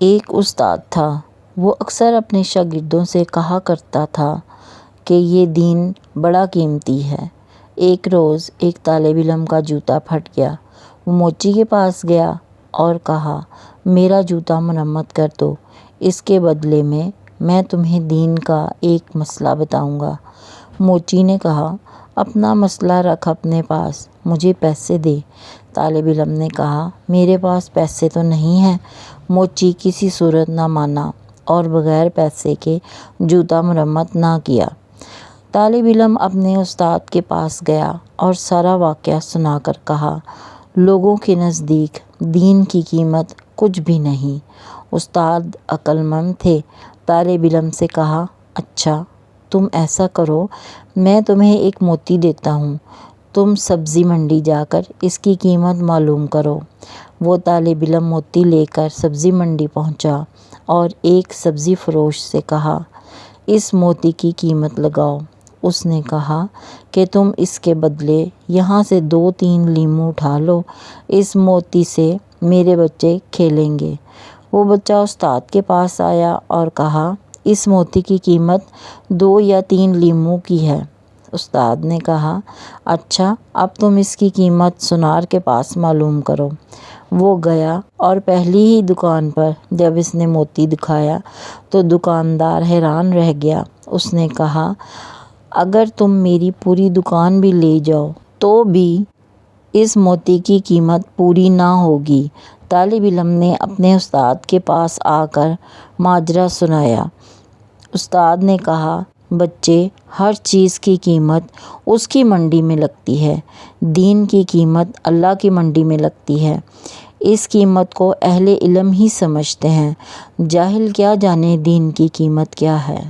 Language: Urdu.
ایک استاد تھا، وہ اکثر اپنے شاگردوں سے کہا کرتا تھا کہ یہ دین بڑا قیمتی ہے۔ ایک روز ایک طالب علم کا جوتا پھٹ گیا۔ وہ موچی کے پاس گیا اور کہا، میرا جوتا مرمت کر دو، اس کے بدلے میں تمہیں دین کا ایک مسئلہ بتاؤں گا۔ موچی نے کہا، اپنا مسئلہ رکھ اپنے پاس، مجھے پیسے دے۔ طالب علم نے کہا، میرے پاس پیسے تو نہیں ہیں۔ موچی کسی صورت نہ مانا اور بغیر پیسے کے جوتا مرمت نہ کیا۔ طالب علم اپنے استاد کے پاس گیا اور سارا واقعہ سنا کر کہا، لوگوں کے نزدیک دین کی قیمت کچھ بھی نہیں۔ استاد عقل مند تھے۔ طالب علم سے کہا، اچھا تم ایسا کرو، میں تمہیں ایک موتی دیتا ہوں، تم سبزی منڈی جا کر اس کی قیمت معلوم کرو۔ وہ طالب علم موتی لے کر سبزی منڈی پہنچا اور ایک سبزی فروش سے کہا، اس موتی کی قیمت لگاؤ۔ اس نے کہا کہ تم اس کے بدلے یہاں سے 2-3 لیموں اٹھا لو، اس موتی سے میرے بچے کھیلیں گے۔ وہ بچہ استاد کے پاس آیا اور کہا، اس موتی کی قیمت 2 یا 3 لیموں کی ہے۔ استاد نے کہا، اچھا اب تم اس کی قیمت سونار کے پاس معلوم کرو۔ وہ گیا اور پہلی ہی دکان پر جب اس نے موتی دکھایا تو دکاندار حیران رہ گیا۔ اس نے کہا، اگر تم میری پوری دکان بھی لے جاؤ تو بھی اس موتی کی قیمت پوری نہ ہوگی۔ طالب علم نے اپنے استاد کے پاس آ کر ماجرا سنایا۔ استاد نے کہا، بچے، ہر چیز کی قیمت اس کی منڈی میں لگتی ہے، دین کی قیمت اللہ کی منڈی میں لگتی ہے۔ اس قیمت کو اہل علم ہی سمجھتے ہیں، جاہل کیا جانے دین کی قیمت کیا ہے۔